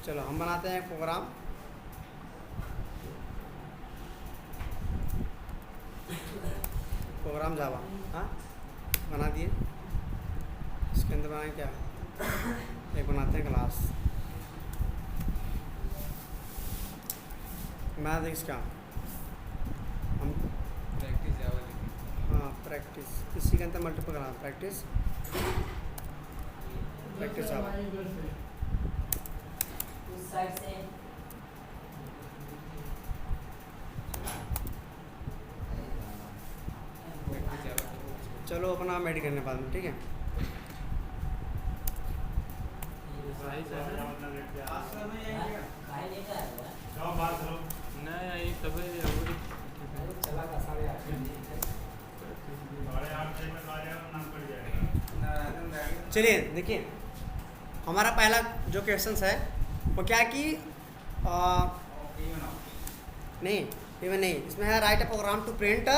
चलो हम बनाते हैं एक प्रोग्राम। प्रोग्राम जावा, हाँ बना दिए। इसके अंदर बनाए क्या, एक बनाते हैं क्लास। मैं देख इसका हम प्रैक्टिस जावा लिखें। हाँ प्रैक्टिस, इसी के अंदर मल्टीपल करना, प्रैक्टिस प्रैक्टिस जावा। उस साइड से प्रैक्टिस जावा। चलो अपना मेड करने बाद में, ठीक है। भाई साहब खाए लेकर आया हुआ नहीं आई तबे और चला का 8:30 चलिए देखिए, हमारा पहला जो क्वेश्चन है वो क्या है कि नहीं इवन नहीं, इसमें है write a program to print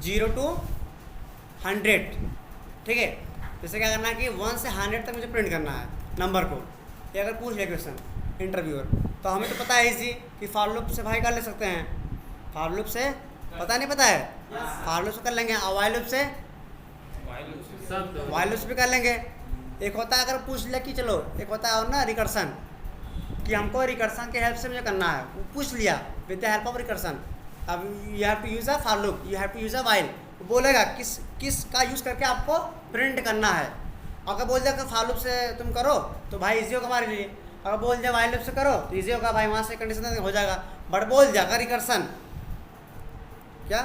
0 to 100। ठीक है, जैसे क्या करना है कि 1 से 100 तक मुझे प्रिंट करना है नंबर को। ये अगर पूछ ले क्वेश्चन इंटरव्यूअर, तो हमें तो पता है इजी कि फॉर लूप से भाई कर ले सकते हैं। फॉर लूप से पता नहीं पता है, फॉर लूप से कर लेंगे, और वाइल लूप से सब वाइल लूप से भी कर लेंगे। एक होता है अगर पूछ लिया कि चलो, एक होता है और ना रिकर्सन, कि हमको रिकर्सन के हेल्प से मुझे करना है, वो पूछ लिया with the help of recursion. अब you have to use a for loop, you have to use a while. वो बोलेगा किस का यूज़ करके आपको प्रिंट करना है। अगर बोल दिया कि फॉर लूप से तुम करो तो भाई इजी होगा हमारे लिए, अगर बोल दिया वाइल लूप से करो तो इजी होगा भाई, वहाँ से कंडीशन हो जाएगा। बट बोल दिया अगर रिकर्सन क्या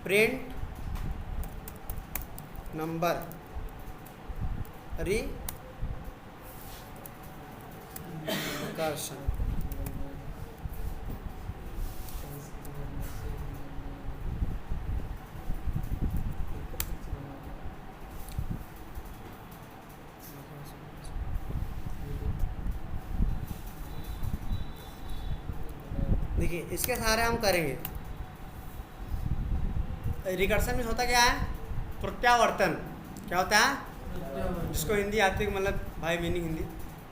प्रिंट नंबर रिकर्सन, देखिए इसके सहारे हम करेंगे। रिकर्सन में होता क्या है, प्रत्यावर्तन। क्या होता है, जिसको हिंदी आती है मतलब भाई मीनिंग हिंदी,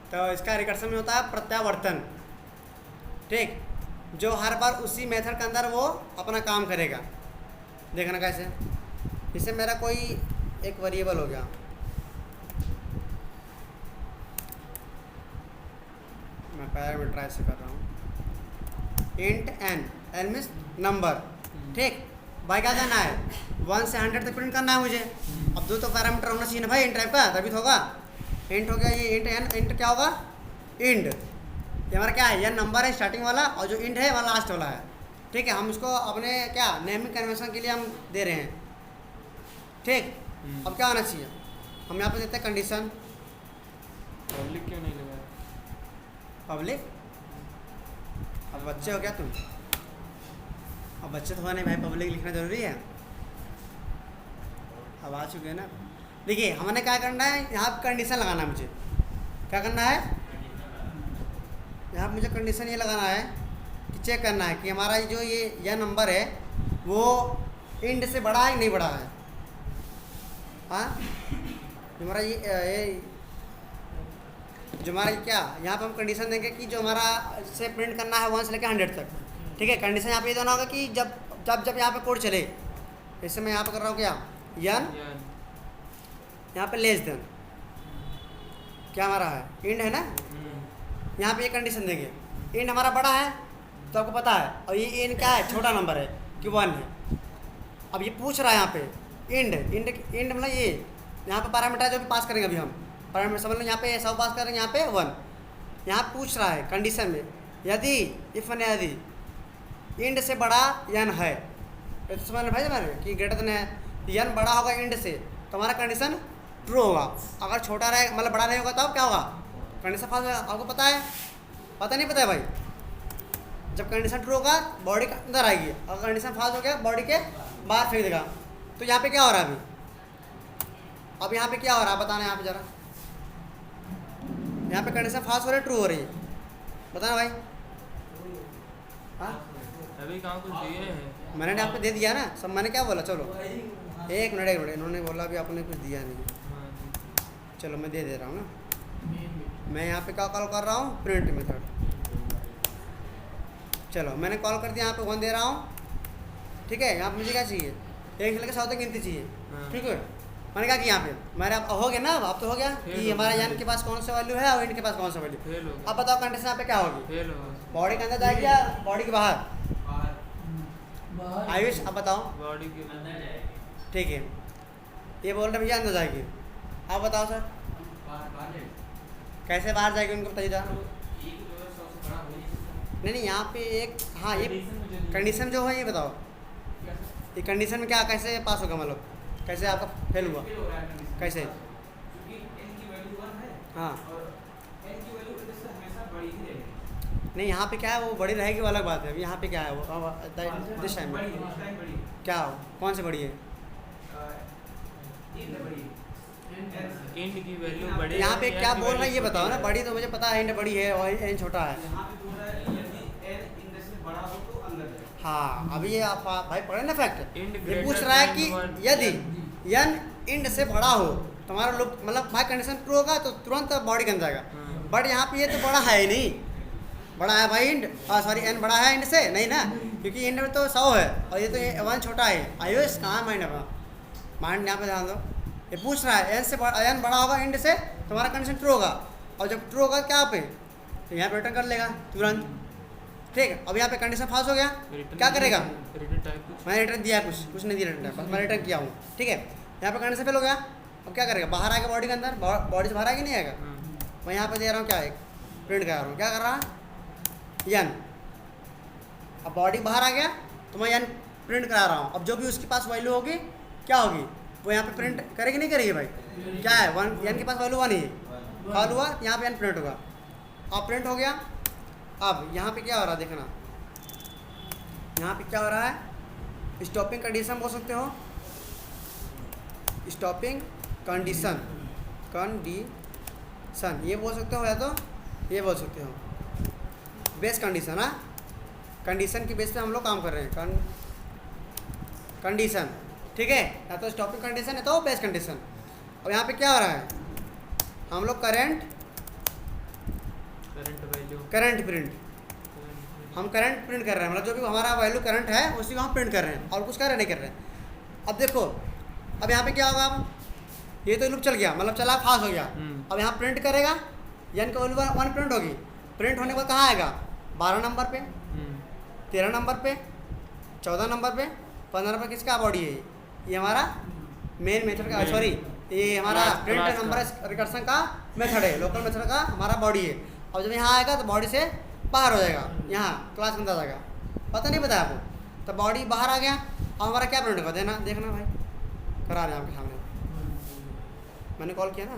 तो इसका रिकर्सन में होता है प्रत्यावर्तन। ठीक, जो हर बार उसी मेथड के अंदर वो अपना काम करेगा। देखना कैसे, इससे मेरा कोई एक वेरिएबल हो गया, मैं पैरामीटर से कर रहा हूँ, इंट एन मीन्स नंबर। ठीक, भाई क्या करना है, 1 से 100 तक प्रिंट करना है मुझे। अब दो तो पैरामीटर होना चाहिए ना भाई, इंट टाइप का, तभी तो होगा। इंट हो गया ये इंट एन, इंट क्या होगा इंड, ये हमारा क्या है, यह नंबर है स्टार्टिंग वाला, और जो इंड है वह लास्ट वाला है। ठीक है, हम इसको अपने क्या नेमिंग कन्वेंशन के लिए हम दे रहे हैं। ठीक, अब क्या होना चाहिए, हम यहाँ पे देते हैं कंडीशन पब्लिक क्यों नहीं लगाया? पब्लिक। अब बच्चे हो क्या तुम, अब बच्चे तो हुआ नहीं भाई, पब्लिक लिखना जरूरी है। अब आ चुके हैं ना। देखिए हमने क्या करना है, यहाँ पे कंडीशन लगाना है मुझे। क्या करना है, यहाँ पे मुझे कंडीशन ये लगाना है कि चेक करना है कि हमारा जो यह नंबर है वो इंड से बड़ा है कि नहीं बड़ा है। हाँ, हमारा ये जो हमारा क्या, यहाँ पे हम कंडीशन देंगे कि जो हमारा से प्रिंट करना है 1 से लेकर 100 तक। ठीक है, कंडीशन यहाँ पे ये देना होगा कि जब यहाँ पे कोड चले, जैसे मैं यहाँ पे कर रहा हूँ क्या यन, यहाँ पे लेस देन क्या हमारा है इंड है ना, यहाँ पे ये कंडीशन देंगे इंड हमारा बड़ा है तो आपको पता है, और ये इंड क्या है, छोटा नंबर है कि 1 है। अब ये पूछ रहा है यहाँ पे इंड मतलब ये यहाँ पे पैरामीटर जो भी पास करेंगे अभी हम पैरामीटर, समझ लो यहाँ पे सब पास करेंगे, यहाँ पे 1। यहाँ पूछ रहा है कंडीशन में यदि इफ यदि इंड से बड़ा यन है, तो समझ भाई हमारे कि ग्रेटर देन है, यन बड़ा होगा इंड से तो हमारा कंडीशन ट्रू होगा। अगर छोटा रहे मतलब बड़ा नहीं होगा तब क्या होगा, कंडीशन फॉल्स होगा। आपको पता है, पता नहीं पता है भाई, जब कंडीशन ट्रू होगा बॉडी के अंदर आएगी, अगर कंडीशन फॉल्स हो गया बॉडी के बाहर फेंक देगा। तो यहाँ पे क्या हो रहा है अभी, अब यहाँ पे क्या हो रहा है बताना, यहाँ पे जरा यहाँ पे कंडीशन फॉल्स हो रही है ट्रू हो रही है, बताना भाई। हाँ अभी कहाँ कुछ दिए हैं? मैंने आपको दे दिया ना सब, मैंने क्या बोला, चलो एक मिनट इन्होंने बोला अभी आपने कुछ दिया नहीं। चलो मैं दे दे रहा हूँ ना। मैं यहाँ पे क्या कॉल कर रहा हूँ, प्रिंट मेथड। चलो मैंने कॉल कर दिया, यहाँ पे 1 दे रहा हूँ। ठीक है, यहाँ पे मुझे क्या चाहिए, 1 से लेकर 100 तक गिनती चाहिए। हाँ। ठीक है, मैंने कहा कि यहाँ पे मेरा अब हो गया ना, अब तो हो गया फेल कि हो हमारा गया। एन के पास कौन सा वैल्यू है और इन के पास कौन सा वैल्यू। फेल हो गया। अब बताओ कंडीशन यहाँ पे क्या होगी, फेल हो गया। बॉडी के अंदर जाएगी या बॉडी के बाहर। बाहर आयुष अब बताओ। बॉडी के अंदर जाएगी। ठीक है, ये बोल रहे भैया अंदर जाएगी। आप बताओ सर बाहर कैसे बाहर जाएगी, उनको बताइए जरा। एक जो है 100 से बड़ा हो नहीं नहीं यहाँ पे एक, हाँ ये कंडीशन जो है ये बताओ, ये कंडीशन में क्या कैसे पास होगा, मतलब कैसे आपका फेल हुआ कैसे। क्योंकि n की वैल्यू 1 है हाँ और n की वैल्यू इससे हमेशा बड़ी ही रहेगी। नहीं, यहाँ पे क्या है वो बड़ी रहेगी वो अलग बात है। अभी यहाँ पे क्या है वो दिस टाइम बड़ी है, इस टाइम बड़ी है। क्या हो, कौन से बड़ी है। इन बड़ी है। इंड की वैल्यू बड़ी यहाँ पे है, क्या n की बोल रहा है ये वैल्यू बताओ ना। छोटी बड़ी तो मुझे पता है, एंड बड़ी है और एन छोटा है। यहाँ पे बोल रहा है यदि n इन से बड़ा हो तो अंदर जाए। हाँ अभी ये आप भाई पढ़े ना फैक्ट, Ind ये पूछ greater रहा है than कि one. यदि एन इंड से बड़ा हो तुम्हारा लुक, मतलब भाई कंडीशन ट्रू होगा तो तुरंत बॉडी के अंदर जाएगा। हाँ। बट यहाँ पे ये तो बड़ा है ही नहीं, बड़ा है भाई इंड, सॉरी एन बड़ा है इंड से नहीं ना, क्योंकि इंड में तो 100 है और ये तो 1 छोटा है। आयुष कहाँ माइंड अपना, माइंड यहाँ पे ध्यान दो। ये पूछ रहा है एन बड़ा होगा इंड से, तुम्हारा कंडीशन ट्रू होगा, और जब ट्रू होगा क्या पे तो यहाँ पे रिटर्न कर लेगा तुरंत। ठीक है, अब यहाँ पे कंडीशन पास हो गया, Return क्या करेगा। रिटर्न टाइप कुछ मैंने रिटर्न दिया, कुछ नहीं दिया रिटर्न, बस मैं रिटर्न किया हूँ। ठीक है, यहाँ पे कंडीशन फेल हो गया, अब क्या करेगा, बाहर आएगा बॉडी के अंदर, बॉडी से बाहर आएगा नहीं आएगा। हाँ। मैं यहाँ पे दे रहा हूँ क्या, एक प्रिंट कर रहा हूँ, क्या कर रहा है एन। अब बॉडी बाहर आ गया तो मैं एन प्रिंट करा रहा हूँ। अब जो भी उसके पास वैल्यू होगी क्या होगी, वो यहाँ पे प्रिंट करेगी नहीं करेगी भाई, क्या है 1, एन के पास वैल्यू 1 ही है, कॉल हुआ यहाँ पे एन प्रिंट होगा। अब प्रिंट हो गया, अब यहाँ पे क्या हो रहा है देखना, यहाँ पे क्या हो रहा है, स्टॉपिंग कंडीशन बोल सकते हो, स्टॉपिंग कंडीशन ये बोल सकते हो, या तो ये बोल सकते हो बेस कंडीशन। हाँ, कंडीशन की बेस पे हम लोग काम कर रहे हैं, कंडीशन। ठीक है, या तो स्टॉपिंग कंडीशन है तो बेस कंडीशन। अब यहाँ पे क्या हो रहा है, हम लोग करंट वैल्यू प्रिंट, हम करंट प्रिंट कर रहे हैं, मतलब जो भी हमारा वैल्यू करंट है उसी को हम प्रिंट कर रहे हैं, और कुछ कर रहे नहीं कर रहे हैं। अब देखो, अब यहाँ पे क्या होगा, अब ये तो लूप चल गया, मतलब चला फास्ट हो गया। अब यहाँ प्रिंट करेगा, यानी कि वैल्यू 1 प्रिंट होगी। प्रिंट होने के बाद कहाँ आएगा, 12 नंबर पे, 13 नंबर पे, 14 नंबर पे, 15 नंबर किसका बॉडी है, ये हमारा मेन मेथड का, सॉरी ये हमारा प्रिंट नंबर रिकर्सन का मेथड है, लोकल मेथड का हमारा बॉडी है। और जब यहाँ आएगा तो बॉडी से बाहर हो जाएगा, यहाँ क्लास में आ जाएगा, पता नहीं बताया आपको। तो बॉडी बाहर आ गया, अब हमारा क्या प्रिंट होगा, देखना भाई, करा रहे हैं आपके सामने, मैंने कॉल किया ना,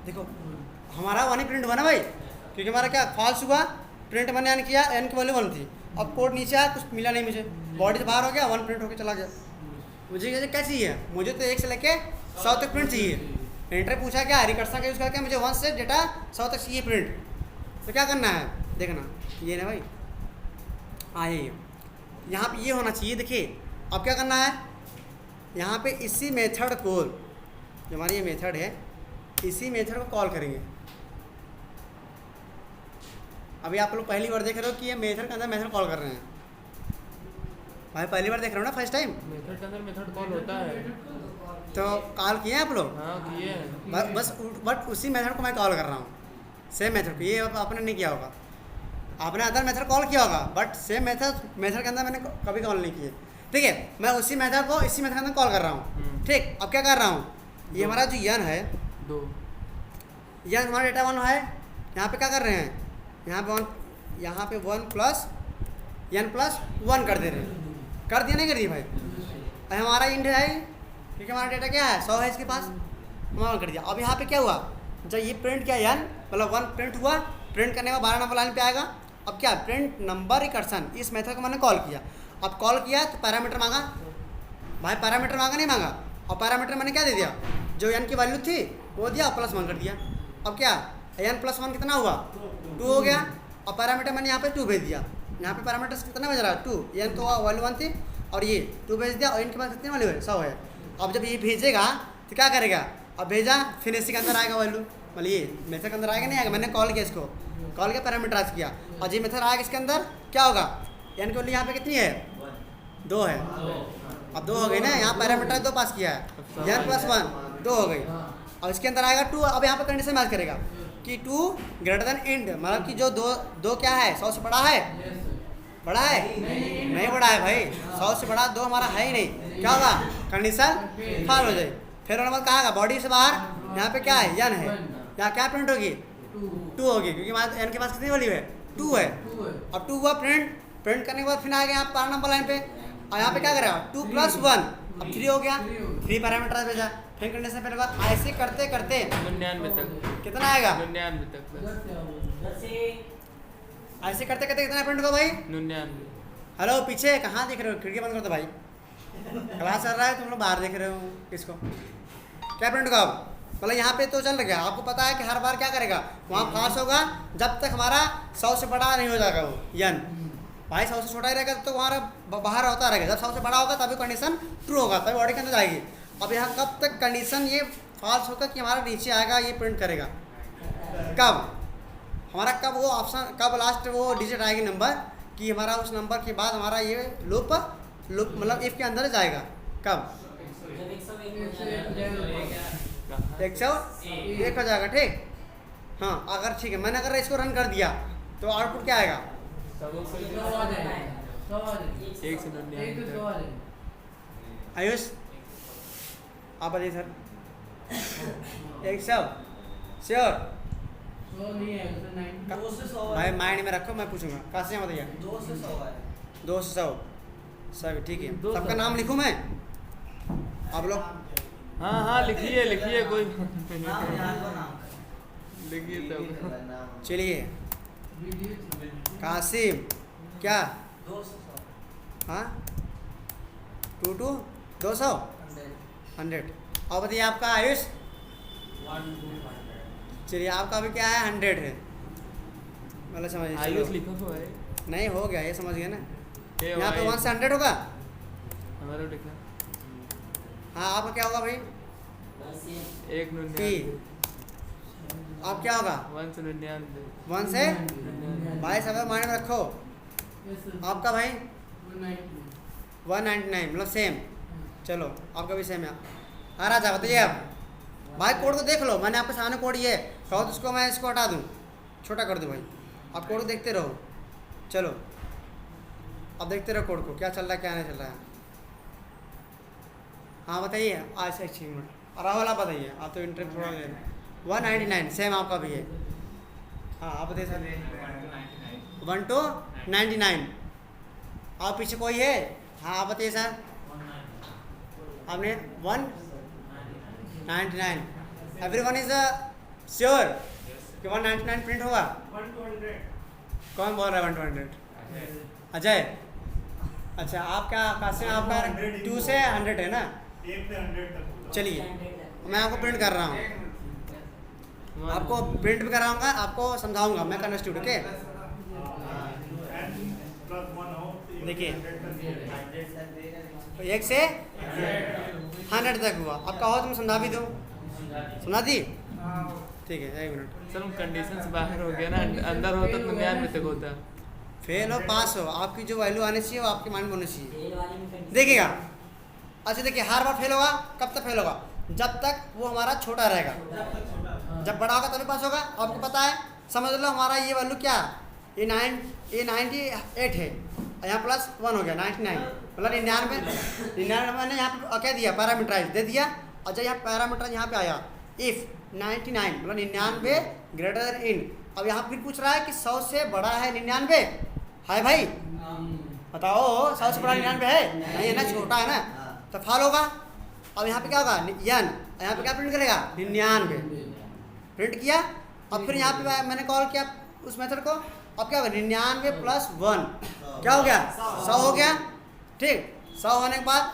देखो हमारा 1 ही प्रिंट हुआ ना भाई, क्योंकि हमारा क्या फॉल्स हुआ, प्रिंट मैंने एन किया, एन की वैल्यू 1 थी। अब कोड नीचे आया, कुछ मिला नहीं मुझे, बॉडी से बाहर हो गया, 1 प्रिंट होकर चला गया। मुझे क्या चाहिए, मुझे तो 1 से लेके 100 तक प्रिंट चाहिए। एंटर पूछा क्या, रिकर्सन का यूज़ करके मुझे 1 से डेटा 100 तक चाहिए प्रिंट, तो क्या करना है देखना, ये ना भाई, हाँ ये यहाँ पे ये होना चाहिए। देखिए अब क्या करना है, यहाँ पे इसी मेथड को, जो हमारी ये मेथड है, इसी मेथड को कॉल करेंगे। अभी आप लोग पहली बार देख रहे हो कि ये मेथड के अंदर मेथड कॉल कर रहे हैं, भाई पहली बार देख रहे हो ना, फर्स्ट टाइम। मेथड के अंदर मेथड कॉल होता है, तो कॉल किए हैं आप लोग, हाँ किए हैं। बट उसी मेथड को मैं कॉल कर रहा हूँ, सेम मेथड को, ये आपने नहीं किया होगा, आपने अदर मेथड कॉल किया होगा, बट सेम मेथड के अंदर मैंने कभी कॉल नहीं किए। ठीक है, मैं उसी मेथड को इसी मेथड के अंदर कॉल कर रहा हूँ। ठीक, अब क्या कर रहा हूँ, ये हमारा जो यन है, 2 यन हमारा डेटा 1 है, यहाँ पे क्या कर रहे हैं, यहाँ पे 1 प्लस यन प्लस 1 कर दे रहे हैं, कर दिया नहीं कर दिया भाई। अब हमारा इंड है, क्योंकि हमारा डेटा क्या है 100 है इसके पास, हमारा कर दिया। अब यहाँ पे क्या हुआ, जब ये प्रिंट किया यन, मतलब 1 प्रिंट हुआ, प्रिंट करने का 12 नंबर लाइन पे आएगा। अब क्या, प्रिंट नंबर रिकर्सन, इस मेथड को मैंने कॉल किया। अब कॉल किया तो पैरामीटर मांगा, भाई पैरामीटर मांगा नहीं मांगा, और पैरामीटर मैंने क्या दे दिया, जो एन की वैल्यू थी वो दिया, प्लस 1 कर दिया। अब क्या, एन प्लस 1 कितना हुआ, 2 हो गया, और पैरामीटर मैंने यहाँ पे 2 भेज दिया। यहाँ पे पैरामीटर कितना भेज रहा है, 2, एन तो वैल्यू 1 थी, और ये 2 भेज दिया, और इनके पास कितनी वैल्यू है, 100 है। अब जब ये भेजेगा तो क्या करेगा, अब भेजा, फिर इसी के अंदर आएगा वैल्यू, मतलब ये मेथड के अंदर आएगा नहीं आएगा, मैंने कॉल किया इसको, कॉल किया पैरामीटराइज किया, और ये मेथड आएगा इसके अंदर, क्या होगा एन की वैल्यू यहाँ पे कितनी है 2 है, अब 2 हो गई ना, यहाँ पैरामीटराइज 2 पास किया है, एन प्लस 1 2 हो गई, अब इसके अंदर आएगा 2, अब यहाँ पे कंडीशन मैच करेगा कि 2 ग्रेटर देन इंड, मतलब कि जो दो क्या है 100 से बड़ा है, बड़ा है नहीं बड़ा है भाई, 100 से बड़ा 2 हमारा है ही नहीं, क्या होगा कंडीशन फॉल हो जाए। फिर उसके बाद कहा होगा बॉडी से बाहर, यहाँ पे क्या है एन है, यहाँ क्या प्रिंट होगी 2 होगी, क्योंकि हमारे एन के पास कितनी वैल्यू है 2 है, अब 2 हुआ प्रिंट करने के बाद फिर आ गया यहाँ पर नंबर लाइन पे, और यहाँ पे क्या करेगा 2 + 1, अब 3 हो गया, 3 पैरामीटर भेजा, फिर कंडीशन फिर बाद ऐसे करते करते 99 तक, कितना आएगा 99 तक बस, ऐसे करते करते कितना प्रिंट होगा भाई 99। हेलो पीछे कहाँ देख रहे हो, खिड़की बंद कर दो भाई, क्लास चल रहा है तुम लोग बाहर देख रहे हो किसको, क्या प्रिंट होगा अब, मतलब यहाँ पे तो चल गया, आपको पता है कि हर बार क्या करेगा वहाँ पास होगा जब तक हमारा 100 से बड़ा नहीं हो जाएगा वो यन, भाई 100 से छोटा ही रहेगा तो हमारा बाहर होता रहेगा, जब 100 से बड़ा होगा तभी कंडीशन ट्रू होगा, तभी बॉडी के अंदर जाएगी। अब यहाँ कब तक कंडीशन ये फॉल्स होगा कि हमारा नीचे आएगा ये प्रिंट करेगा, कब हमारा कब वो ऑप्शन कब लास्ट वो डिजिट आएगी नंबर कि हमारा उस नंबर के बाद हमारा ये लूप मतलब इफ के अंदर जाएगा, कब 101 हो जाएगा, ठीक हाँ। अगर ठीक है मैंने अगर इसको रन कर दिया तो आउटपुट क्या आएगा 1 से 99 आयुष आप बताइए सर 100 श्योर भाई माइंड में रखो, मैं पूछूंगा कहाँ से बताइए 2 से 100 सब ठीक है, सबका नाम लिखूं मैं, आप लोग हाँ हाँ लिखिए लिखिए, कोई लिखिए तब। चलिए कासिम क्या हाँ 200 100, और बताइए आपका आयुष, चलिए आपका भी क्या है 100 है, मतलब समझिए आयुष लिखो तो है, नहीं हो गया ये समझ गए ना, ये यहाँ पे 1 से 100 होगा, हमारा लिखा हाँ आपका क्या होगा भाई 199, आप क्या होगा 1 से 99, 1 से भाई सब माइंड में रखो, आपका भाई 199 मतलब सेम, चलो आपका भी सेम है। आ रहा था बताइए आप भाई, कोड को देख लो, मैंने आपके सामने कोड ये कहो तो उसको मैं इसको हटा दूँ, छोटा कर दूँ भाई, आप कोड को देखते रहो, चलो अब देखते रहो कोड को क्या चल रहा है क्या नहीं चल रहा है। हाँ बताइए आज 1 मिनट राहुल आप बताइए, आप तो इंटरव्यू थोड़ा 199 सेम आपका भी है, हाँ आप बताइए सर 1 to 99, आप पीछे कोई है, हाँ आप बताइए सर आपने 199, एवरीवन इज श्योर कि 199 प्रिंट होगा, 1 to 100 कौन बोल रहा है 1 to 100 अजय, अच्छा आप क्या कासिम आपका 2 से 100 है ना, 1 से 100 तक, चलिए मैं आपको प्रिंट कर रहा हूँ, आपको प्रिंट भी कराऊंगा, आपको समझाऊंगा मैं करना स्टूडेंट के, देखिए 1 से 100 तक हुआ, अब कहो तो मैं समझा भी दूँ, सुना दी ठीक है 1 मिनट। सर कंडीशन से बाहर हो गया ना, अंदर होता तो 99 तक होता, फेल हो पास हो, आपकी जो वैल्यू आनी चाहिए वो आपके माइंड में होनी चाहिए, देखिएगा अच्छा देखिए हर बार फेल होगा, कब तक फेल होगा जब तक वो हमारा छोटा रहेगा, जब बड़ा होगा तभी पास होगा, आपको पता है समझ लो हमारा ये वैल्यू क्या ये 98 है, यहाँ +1 हो गया 99 मतलब 99 मैंने यहाँ पे क्या दिया पैरामीटराइज दे दिया, और जब यहाँ पैरामीटर यहाँ पे आया इफ़ 99 मतलब 99 ग्रेटर देन इन, अब यहाँ फिर पूछ रहा है कि 100 से बड़ा है 99 है भाई, बताओ 100 से बड़ा 99 है नहीं है ना, छोटा है ना, तो फॉल होगा। अब यहाँ पे क्या होगा यन, यहाँ पे क्या प्रिंट करेगा 99 प्रिंट किया, अब फिर यहाँ पे मैंने कॉल किया उस मेथड को, अब क्या होगा 99 + 1 क्या हो गया 100 हो गया, ठीक 100 होने के बाद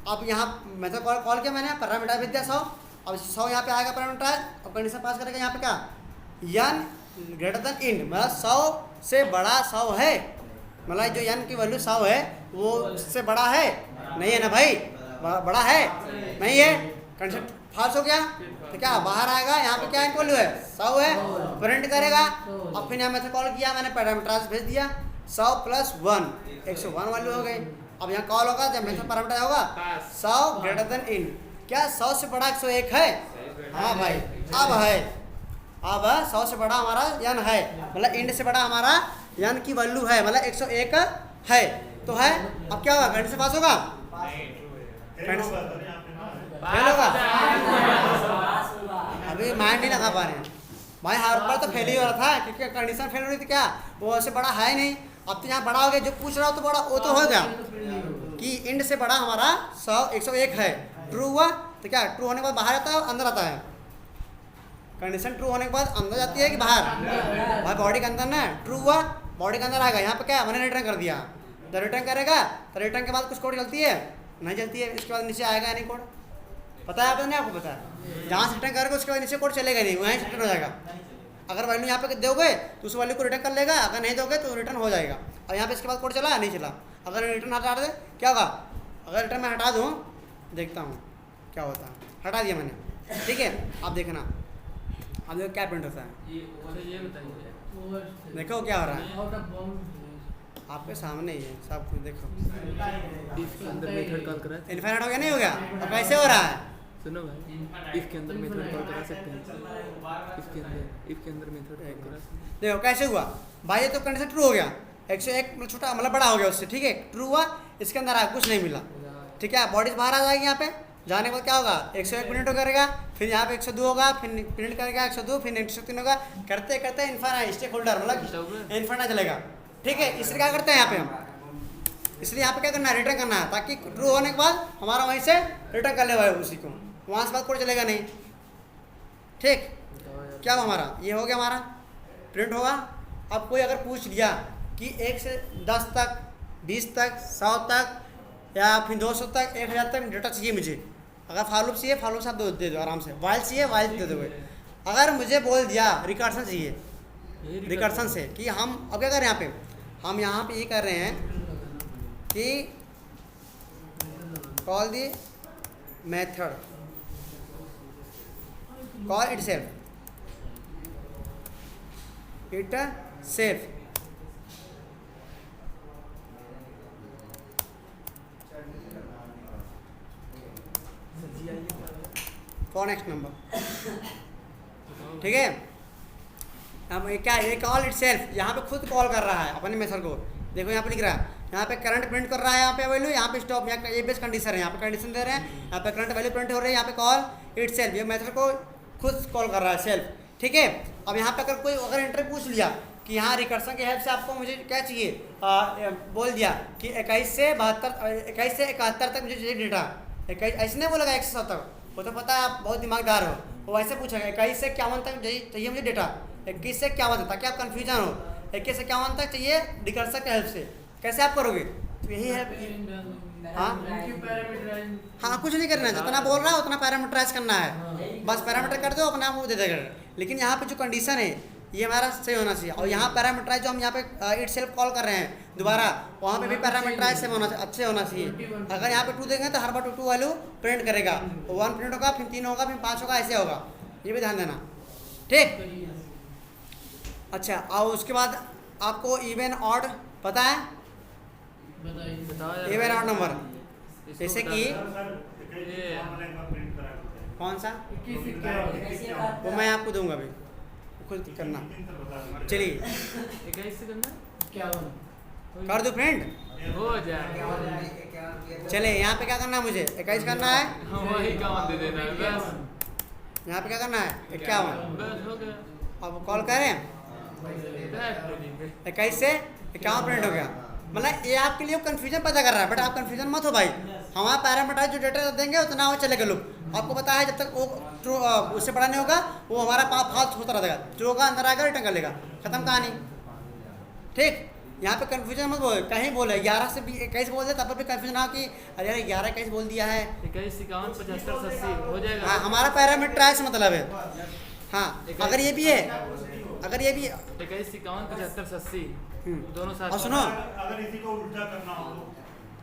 अब यहाँ मेथड कॉल किया मैंने पैरामीटर भेज दिया 100, अब 100 यहाँ पे आएगा पैरामीटर, अब कंडीशन पास करेगा यहाँ पे क्या यन ग्रेटर देन इन मतलब 100 से बड़ा 100 है, मतलब जो यन की वैल्यू 100 है वो उससे बड़ा है नहीं है ना भाई, बड़ा है नहीं है, कंडीशन फाल्स हो गया तो क्या बाहर आएगा, यहाँ पे क्या वैल्यू है 100 है, प्रिंट करेगा। अब फिर यहाँ मेथड कॉल किया मैंने, पैरामीटराइज भेज दिया 100 + 1 101 वैल्यू हो गई। अब यहाँ कॉल होगा जब मेथड पैरामीटर होगा 100 > इन, क्या 100 से बड़ा 101 है? हाँ भाई अब है, अब 100 से बड़ा हमारा n है, मतलब इंड से बड़ा हमारा n की वैल्यू है, मतलब 101 है तो है। अब क्या होगा, कंडीशन से पास होगा, फेल होगा। अभी माइंड नहीं लगा पा रहे हैं भाई, हर बार तो फेल ही हो रहा था क्योंकि कंडीशन फेल हो रही थी, क्या वो ऐसे बड़ा है नहीं। अब तो यहाँ बड़ा हो गया, जो पूछ रहा हो तो बड़ा वो तो हो गया कि इंड से बड़ा हमारा 101 है, ट्रू हुआ तो क्या ट्रू होने के बाद बाहर आता है अंदर आता है, कंडीशन ट्रू होने के बाद अंदर जाती है कि बाहर, भाई बॉडी के अंदर ना ट्रू हुआ, बॉडी के अंदर आएगा। यहाँ पे क्या मैंने रिटर्न कर दिया, जब रिटर्न करेगा तो रिटर्न के बाद कुछ कोड चलती है नहीं चलती है, इसके बाद नीचे आएगा नहीं कोड, पता है आपको नहीं, आपको पता है जहाँ से रिटर्न करोगे उसके बाद नीचे कोड चलेगा नहीं, वहीं रिटर्न हो जाएगा। अगर वैल्यू यहाँ पे दोगे तो उस वैल्यू को रिटर्न कर लेगा, अगर नहीं दोगे तो रिटर्न हो जाएगा। और यहाँ पे इसके बाद कोड चला नहीं चला, अगर रिटर्न हटा दे क्या होगा, अगर रिटर्न मैं हटा दूँ देखता हूँ क्या होता है, हटा दिया मैंने, ठीक है आप देखना, अब देखो क्या प्रिंट होता है, ये बताइए देखो क्या हो रहा है आपके सामने ही है सब कुछ, देखो इसके अंदर मेथड कॉल करा, इनफाइनाइट हो गया नहीं हो गया, अब कैसे हो रहा है, सुनो भाई इसके अंदर मेथड कॉल करा सकते हैं, इसके अंदर मेथड कॉल करा सकते हैं। देखो कैसे हुआ भाई, ये तो कंडीशन ट्रू हो गया, 101 छोटा मतलब बड़ा हो गया उससे, ठीक है ट्रू हुआ, इसके अंदर आया कुछ नहीं मिला, ठीक है बॉडी बाहर आ जाएगी। यहाँ पे जाने के बाद क्या होगा 101 प्रिंट करेगा, फिर यहाँ पे 102 होगा, फिर प्रिंट करेगा 102, फिर 103 होगा, करते करते इनफाइनाइट स्टेक होल्डर मतलब इनफाइनाइट चलेगा, ठीक है। इसलिए क्या करते हैं यहाँ पे हम, इसलिए यहाँ पे क्या करना है रिटर्न करना है, ताकि ट्रू होने के बाद हमारा वहीं से रिटर्न कर ले उसी को, वहाँ से बाद कोड चलेगा नहीं, ठीक। क्या हुआ हमारा, ये हो गया हमारा प्रिंट होगा। अब कोई अगर पूछ लिया कि 1 से 10 तक 20 तक 100 तक या फिर 200 तक 1000 तक डेटा चाहिए मुझे, अगर फॉलोअप चाहिए फॉलोअप आप दे दो आराम से, वाइल चाहिए वाइल दे दोगे। अगर मुझे बोल दिया रिकर्सन चाहिए, रिकर्सन से कि हम अब क्या कर रहे हैं यहाँ पे, हम यहाँ पे ये कर रहे हैं कि call the method call it self for next number, ठीक है। अब क्या ये कॉल इट सेल्फ यहाँ पे खुद कॉल कर रहा है अपने मेथड को, देखो यहाँ पे लिख रहा है, यहाँ पे करंट प्रिंट कर रहा है, यहाँ पे वैल्यू, यहाँ पे स्टॉप, यहाँ ये बेस कंडीशन है, यहाँ पे कंडीशन दे रहे हैं, यहाँ पे करंट वैल्यू प्रिंट हो रही है, यहाँ पे कॉल इट सेल्फ, ये मेथड को खुद कॉल कर रहा है सेल्फ, ठीक है। अब यहाँ पे अगर कोई अगर इंटर पूछ लिया कि यहाँ रिकर्सन की हेल्प से आपको मुझे क्या चाहिए, बोल दिया कि 21 से 71 तक मुझे चाहिए डेटा, 21 ऐसे नहीं बोलेगा 1 से 100 तक, वो तो पता है आप बहुत दिमागदार हो, वो ऐसे पूछेगा 21 से 51 तक चाहिए मुझे डेटा, 21 से 51 तक, ताकि आप कन्फ्यूजन हो, 21 से 51 तक चाहिए रिकर्सन की हेल्प से, कैसे आप करोगे, तो यही है। हाँ कुछ नहीं करना है, जितना बोल रहा है उतना पैरामीटराइज करना है, बस पैरामीटर कर दो अपना आप वो दे देगा। लेकिन यहाँ पे जो कंडीशन है ये हमारा सही होना चाहिए, और यहाँ पैरामीटराइज जो हम यहाँ पे इट सेल्फ कॉल कर रहे हैं दोबारा, वहाँ पे भी पैरामीटराइज से होना अच्छे होना चाहिए। अगर यहाँ पे 2 देंगे तो हर बार 2 वैल्यू प्रिंट करेगा, 1 प्रिंट होगा, फिर 3 होगा, फिर 5 होगा, ऐसे होगा, ये भी ध्यान देना, ठीक। अच्छा और उसके बाद आपको इवन ऑड पता है, इवन ऑड नंबर, जैसे कि कौन सा वो मैं आपको दूंगा अभी, खुद करना, चलिए 21 से करना क्या कर दो फ्रेंड, हो जाए। चले यहाँ पे क्या करना है, मुझे 21 करना है, वही काम दे देना है बस, यहाँ पे क्या करना है 51, बस हो गया। अब कॉल करें 21 से 51 प्रिंट हो गया, मतलब ये आपके लिए कन्फ्यूजन पैदा कर रहा है, बट आप कन्फ्यूजन मत हो भाई, हमारा पैरामीटर जो डेटा देंगे उतना वो चलेगा लूप, आपको पता है जब तक वो ट्रू उससे बड़ा नहीं होगा वो हमारा फाल्स होता रहेगा, जो होगा अंदर आएगा रिटर्न कर लेगा, खत्म कहानी, ठीक। यहाँ पे कन्फ्यूजन मत बोले, कहीं बोले 11 से 21 बोल दे, तब भी कन्फ्यूजन हो कि अरे यार 11 21 बोल दिया है, 21 51 75 80 हो जाएगा। हाँ हमारा पैरामीटर से मतलब है, हाँ अगर ये भी है, अगर ये भी 21 51 75 80 दोनों साथ। और सुनो अगर इसी को उल्टा करना हो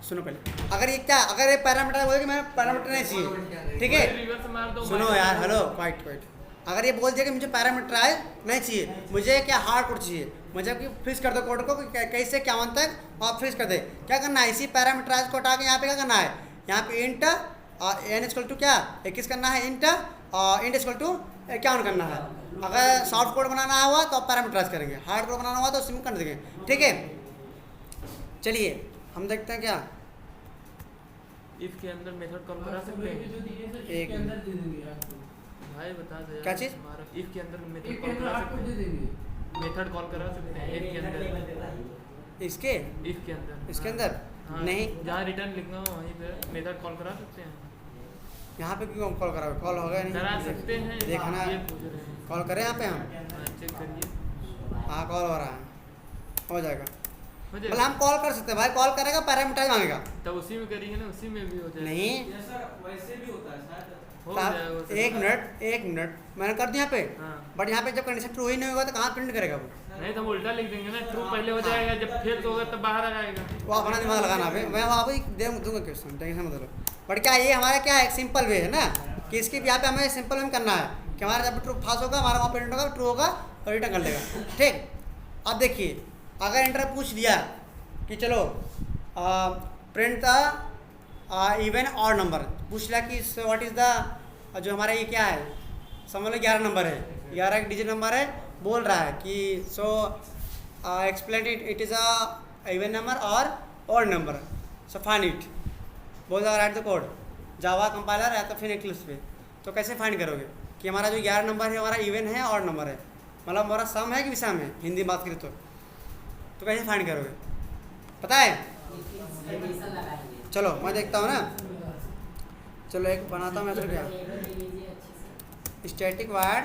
सुनो पहले, अगर ये क्या, अगर ये पैरामीटर बोले कि मैं पैरामीटर नहीं चाहिए, ठीक है, रिवर्स मार दो। सुनो यार, हेलो क्वाइट क्वाइट, अगर ये बोल दिया कि मुझे पैरामीटराइज नहीं चाहिए, मुझे क्या हार्ड कोड चाहिए, मुझे कि फ्रीज कर दो कोड को कैसे क्या तक आप फ्रीज कर दे, क्या करना है, इसी पैरामीटराइज को हटा के यहाँ पे क्या करना है, यहाँ पे इंट एन इक्वल टू क्या 21 करना है, इंट इक्वल टू 51 करना है। अगर सॉफ्ट कोड बनाना हुआ तो आप पैरामीटराइज करेंगे, हार्ड कोड बनाना हुआ तो सिम कर देंगे, ठीक है। चलिए हम देखते हैं क्या, इफ के अंदर मेथड कॉल करा सकते हैं। एक भाई बता दो यार, क्या चीज़? इफ के अंदर मेथड कॉल करा सकते हैं, मेथड कॉल करा सकते हैं इफ के अंदर, इसके इफ के अंदर, इसके अंदर हाँ, नहीं, जहाँ रिटर्न लिखना हो वहीं पे मेथड कॉल करा सकते हैं। यहाँ पे क्यों कॉल करा, कॉल होगा नहीं, करा सकते हैं, देखना ये पूछ रहे हैं। कॉल करें यहाँ पे हम, हाँ, चेक करिए, हाँ कॉल हो रहा है, हो जाएगा, हो जाएगा। मतलब हम कॉल कर सकते हैं भाई, कॉल करेगा पैरामीटराइज मांगेगा, तब उसी में करिए ना, उसी में भी हो जाएगा। नहीं जैसा वैसे भी होता है शायद। हो साहब, जाएगा वो सब। एक मिनट मैंने कर दिया यहाँ पे, हाँ। बट यहाँ पे जब कंडीशन ट्रू ही नहीं होगा तो कहाँ प्रिंट करेगा वो, नहीं तो हम उल्टा लिख देंगे ना, ट्रू पहले हो जाएगा, जब फेल होगा तब बाहर आ जाएगा। वो अपना दिमाग लगाना है, मैं वहाँ पे दूंगा क्वेश्चन, टेंशन मत लो। बट क्या ये हमारा क्या है, एक सिंपल वे है ना, कि इसके यहाँ पे हमें सिंपल वे में करना है कि हमारा जब ट्रू पास होगा हमारा वहाँ प्रिंट होगा, ट्रू होगा और रिटर्न कर लेगा, ठीक। अब देखिए अगर इंटर पूछ दिया कि चलो print the even odd number, पूछ लिया कि व्हाट इज़ द, जो हमारा ये क्या है, समझ लो 11 नंबर है, 11 एक डिजिट नंबर है, बोल रहा है कि so explain it is a even number और odd number, so find it, बोल रहा write the code, Java compiler या तो फिर एक्लिप्स पे, तो कैसे फाइंड करोगे कि हमारा जो 11 नंबर है हमारा इवन है ऑड नंबर है, मतलब हमारा सम है कि विषम है, हिंदी बात करें तो कैसे फाइंड करोगे, पता है? चलो मैं देखता हूँ ना, चलो एक बनाता हूँ मैं, क्या स्टैटिक वार्ड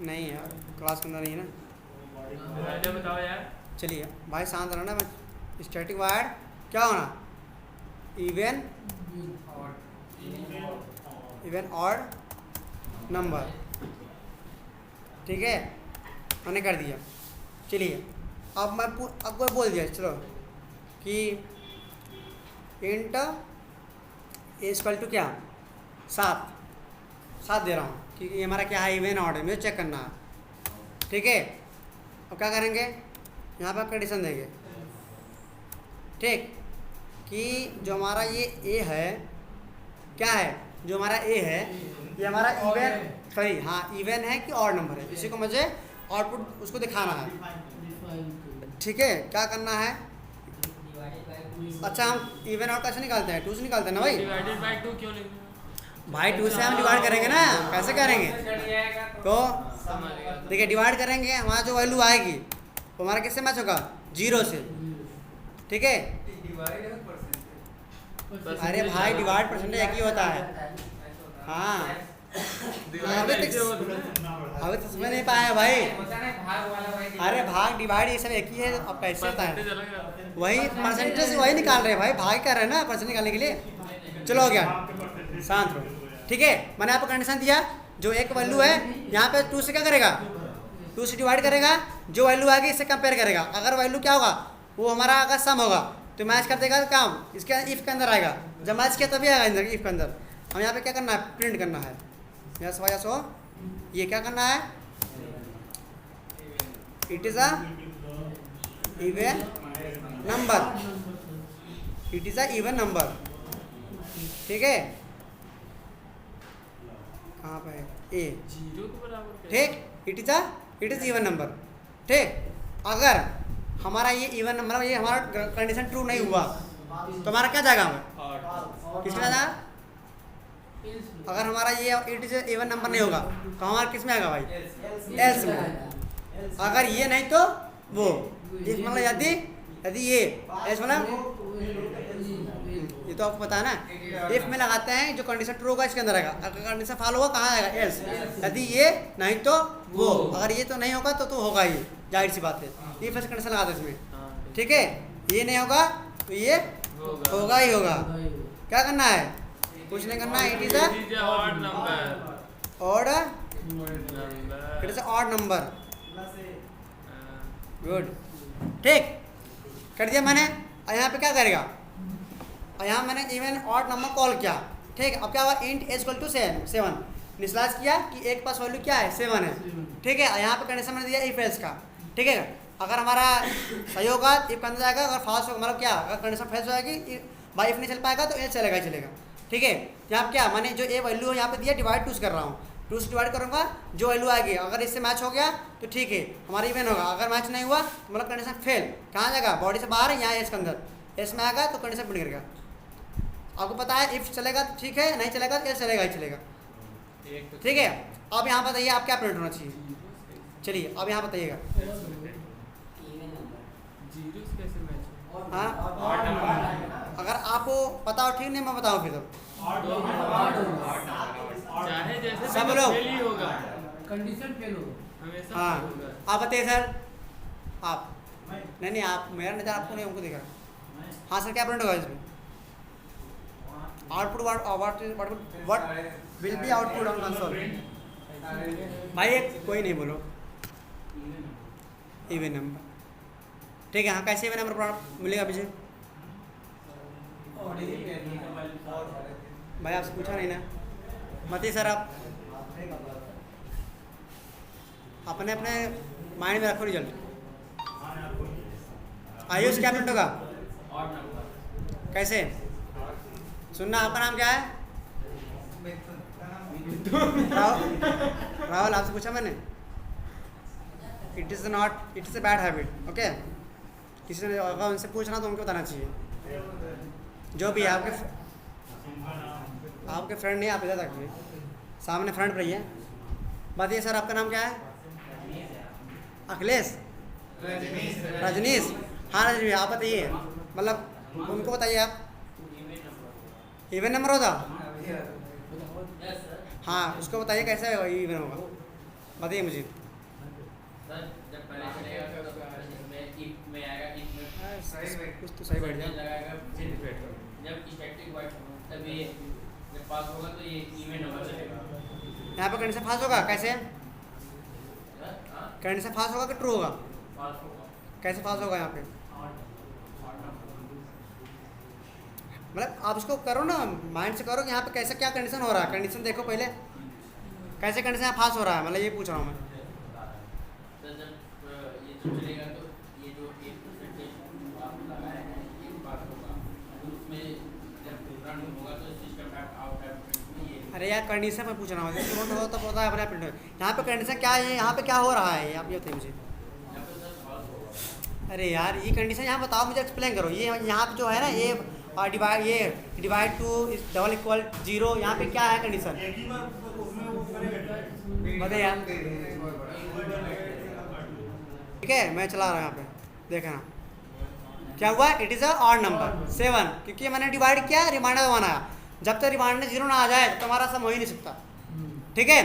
नहीं यार, क्लास के अंदर नहीं है ना, राजा बताओ यार। चलिए भाई शांत रहना, मैं स्टैटिक वार्ड क्या होना, इवन ऑड नंबर, ठीक है, मैंने कर दिया। चलिए अब मैं आपको बोल दिया, चलो कि इंट इक्वल टू क्या 7 दे रहा हूँ, क्योंकि ये हमारा क्या है, इवन ऑड है, मुझे चेक करना है, ठीक है। अब क्या करेंगे, यहाँ पर कंडीशन देंगे, ठीक, कि जो हमारा ये ए है, क्या है, जो हमारा ए है ये हमारा इवन, सही हाँ इवन है कि ऑड नंबर है, इसी को मुझे आउटपुट उसको दिखाना है, ठीक है। क्या करना है, अच्छा हम इवन ऑड कैसे निकालते हैं, 2 से निकालते हैं ना भाई, डिवाइडेड बाय 2 क्यों लिख रहे भाई 2 से हम डिवाइड करेंगे ना, कैसे करेंगे, तो हो? देखिए डिवाइड करेंगे, हमारा जो वैल्यू आएगी वो हमारा किससे मैच होगा, 0 से, ठीक है। अरे भाई डिवाइड परसेंटेज एक ही होता है, हाँ अभी तो समझ नहीं पाया भाई, अरे भाग डिवाइड ये सब एक ही है, अब कैसे होता है, परसेंटेज अलग रहता है। वही परसेंटेज वही निकाल रहे हैं भाई, भाग कर रहे हैं ना परसेंटेज निकालने के लिए। चलो हो गया, शांत रहो, ठीक है। मैंने आपको कंडीशन दिया, जो एक वैल्यू है यहाँ पे 2 से क्या करेगा, 2 से डिवाइड करेगा, जो वैल्यू आएगी इससे कंपेयर करेगा, अगर वैल्यू क्या होगा वो हमारा अगर सम होगा तो मैच कर देगा काम, इसके इफ के अंदर आएगा, जब मैच किया तभी आएगा इफ के अंदर। हम यहाँ पे क्या करना है, प्रिंट करना है, यस वाई सो ये क्या करना है, it is a even number, it is a even number, ठीक है। कहाँ पे है ए, 0 के बराबर ठीक, इट इज़ इवन नंबर, ठीक। अगर हमारा ये इवन नंबर, ये हमारा कंडीशन ट्रू नहीं हुआ तो हमारा क्या जाएगा, हमें किसमें जाएगा, अगर हमारा ये इट इज इवन नंबर नहीं होगा तो हमारा किस में आएगा भाई, एल्स में। अगर ये नहीं तो वो, इफ मतलब यदि ये एल्स मतलब ये तो आपको पता है ना, इफ में लगाते हैं जो कंडीशन ट्रू होगा इसके अंदर आएगा, अगर कंडीशन फॉलो होगा कहाँ आएगा, एल्स। यदि ये नहीं तो वो, अगर ये तो नहीं होगा तो होगा ही, जाहिर सी बात है, इफ ऐसे कंडीशन लगाते हैं इसमें, ठीक है। ये नहीं होगा तो ये होगा ही होगा। क्या करना है, कुछ नहीं करना है, it is a odd number, odd, number it is a odd number, good. ठीक, कर दिया मैंने। और यहाँ पे क्या करेगा, और यहाँ मैंने इवन ऑड नंबर कॉल किया, ठीक। अब क्या हुआ, int age equal to 7 initialise किया कि एक पास वैल्यू क्या है 7 है, ठीक है। यहाँ पे कंडीशन मैंने दिया इफ एल्स का, ठीक है। अगर हमारा सही होगा इफ के अंदर जाएगा, अगर फॉल्स होगा मतलब क्या, अगर कंडीशन फॉल्स हो जाएगी बाई इफ नहीं चल पाएगा तो एल्स चलेगा ही चलेगा, ठीक है। यहाँ पे क्या मैंने जो ए वैल्यू है यहाँ पे दिया डिवाइड 2 से कर रहा हूँ, 2 से डिवाइड करूँगा जो वैल्यू आएगी, अगर इससे मैच हो गया तो ठीक है हमारा इवन होगा, अगर मैच नहीं हुआ तो मतलब कंडीशन फेल। कहाँ जाएगा, बॉडी से बाहर, यहाँ एस के अंदर, एस में आएगा तो कंडीशन बिगड़ गया। आपको पता है इफ चलेगा तो ठीक है, नहीं चलेगा तो एस चलेगा ही चलेगा, ठीक है। अब यहाँ बताइए आप क्या प्रिंट होना चाहिए, चलिए अब यहाँ बताइएगा। हाँ अगर आपको पता हो ठीक, नहीं मैं बताऊँ फिर तो चाहे जैसे सब लोग फेल ही होगा, कंडीशन फेल होगा हमेशा हाँ फेल होगा। आप बताइए सर, आप नहीं आप, मेरा नज़र आपको नहीं, हमको दिख रहा। हाँ सर क्या प्रिंट होगा इसमें, output what will be output on console. भाई एक कोई नहीं बोलो, इवन नंबर, ठीक है। हाँ कैसे इवन नंबर मिलेगा पीछे, भाई आपसे पूछा नहीं ना, बताइए सर आप अपने अपने माइंड में रखो रिजल्ट। आयुष क्या प्रिंट होगा, कैसे सुनना, आपका नाम क्या है, राहुल आपसे पूछा मैंने। It is not, it is a bad habit, okay. किसी ने अगर उनसे पूछना तो उनको बताना चाहिए, जो भी है आपके फ्रेंड नहीं, आप इधर तक सामने फ्रेंड पर ही है। बताइए सर आपका नाम क्या है, अखिलेश, रजनीश, हाँ रजनीश आप बताइए, मतलब उनको बताइए आप, इवन नंबर होगा, हाँ उसको बताइए कैसे इवन होगा, बताइए मुझे। कुछ तो सही बैठ जाए, जब स्टैटिक वाइट तब ये जब पास होगा तो ये इवन नंबर चलेगा। यहाँ पे कंडीशन पास होगा, कैसे कंडीशन पास होगा कि ट्रू होगा, पास होगा कैसे पास होगा यहाँ पे, मतलब आप उसको करो ना माइंड से करो कि यहाँ पे कैसे क्या कंडीशन हो रहा है, कंडीशन देखो पहले कैसे कंडीशन यहाँ पास हो रहा है, मतलब ये पूछ रहा हूँ मैं। तो जब ये जो चलेगा तो ये जो 1% आप लगाए हैं ये पास होगा, उसमें जब रन होगा तो सिस्टम आउट में ये। अरे यार कंडीशन में पूछ रहा हूँ, तुरंत हो तो पता है अपने प्रिंट। यहाँ पे कंडीशन क्या है, यहाँ पे क्या हो रहा है आप ये बताइए मुझे। यहाँ पे सर पास होगा। अरे यार ये कंडीशन यहाँ बताओ मुझे, एक्सप्लेन करो। ये यहाँ पे जो है ना ये डिवाइड टू डबल इक्वल 0, यहाँ पे क्या है कंडीशन बताइए यार। ठीक है मैं चला रहा हूँ यहाँ पे, देखना क्या हुआ, it is a odd number 7, क्योंकि मैंने डिवाइड किया, रिमाइंडर बनाया। जब तक रिमाइंडर 0 ना आ जाए तो तुम्हारा सब हो ही नहीं सकता, ठीक है।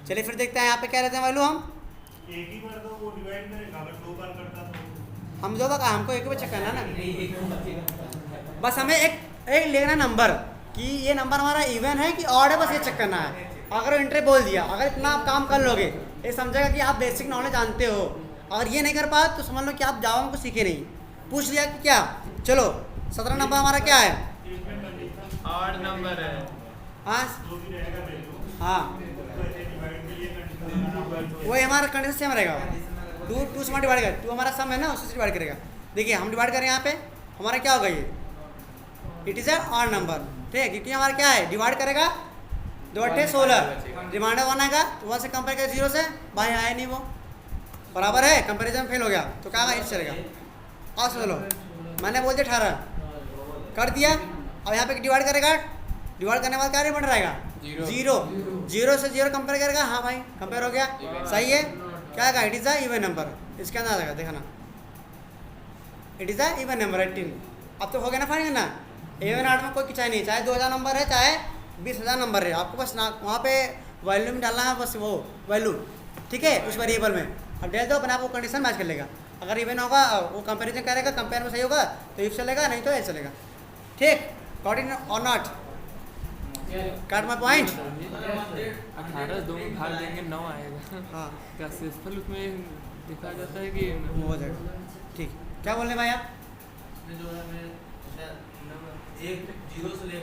चलिए फिर देखते हैं यहाँ पे क्या रहते हैं वैल्यू। हम एक ही बार तो वो डिवाइड करेगा, अगर 2 बार करता तो हम जो का हमको एक ही बार चेक करना ना, बस हमें एक लेना नंबर कि ये नंबर हमारा इवन है कि ऑड है, बस ये चेक करना है। अगर इंटर बोल दिया, अगर इतना आप काम कर लोगे ये समझेगा कि आप बेसिक नॉलेज जानते हो। अगर ये नहीं कर पाए तो समझ लो कि आप जावा में कुछ सीखे नहीं। पूछ लिया कि क्या, चलो 17 नंबर हमारा क्या है, ऑड नंबर है। हाँ जो भी रहेगा वैल्यू हाँ तो ऐसे डिवाइड के लिए कंडीशन वही हमारा कंडीशन सेम रहेगा। 2 से डिवाइड कर, 2 हमारा सम है ना, उससे डिवाइड करेगा। देखिए हम डिवाइड करें यहाँ पे, हमारा क्या होगा ये, it is a odd number, ठीक है। क्योंकि हमारा क्या है, डिवाइड करेगा 2 8 16, रिमाइंडर 1 आएगा तो 1 से कंपेयर करेगा 0 से, भाई आए नहीं वो बराबर है, कंपेरिजन फेल हो गया तो क्या होगा, इस चलेगा। और सुन लो मैंने बोल दिया 18 कर दिया। अब यहाँ पे डिवाइड करेगा, डिवाइड करने के बाद क्या रिमाइंडर आएगा 0 से 0 कंपेयर करेगा, हाँ भाई कंपेयर हो गया, सही है। क्या आएगा, it is a even number, इसके अंदर आएगा देखना, it is a even number 18। अब तो हो गया ना फाइनल ना, इवन आर्ट में कोई किचाई नहीं, चाहे 2000 नंबर है चाहे 20,000 नंबर है, आपको बस ना वहाँ पे वैल्यू में डालना है, बस वो वैल्यू, ठीक है, उस वेरिएबल में अब डाल दो, अपने आप वो कंडीशन मैच कर लेगा। अगर इवन होगा वो कंपैरिजन करेगा, कंपेयर में सही होगा तो इफ चलेगा, नहीं तो ए चलेगा, ठीक। गॉट इन और नॉट, काट माई पॉइंट। 18 2 में भाग देंगे 9 आएगा। हाँ सक्सेसफुल उसमें देखा जाता है कि वो हो जाएगा, ठीक। क्या बोल रहे भाई आप? इसमें जो है हमें एक जीरो से लेकर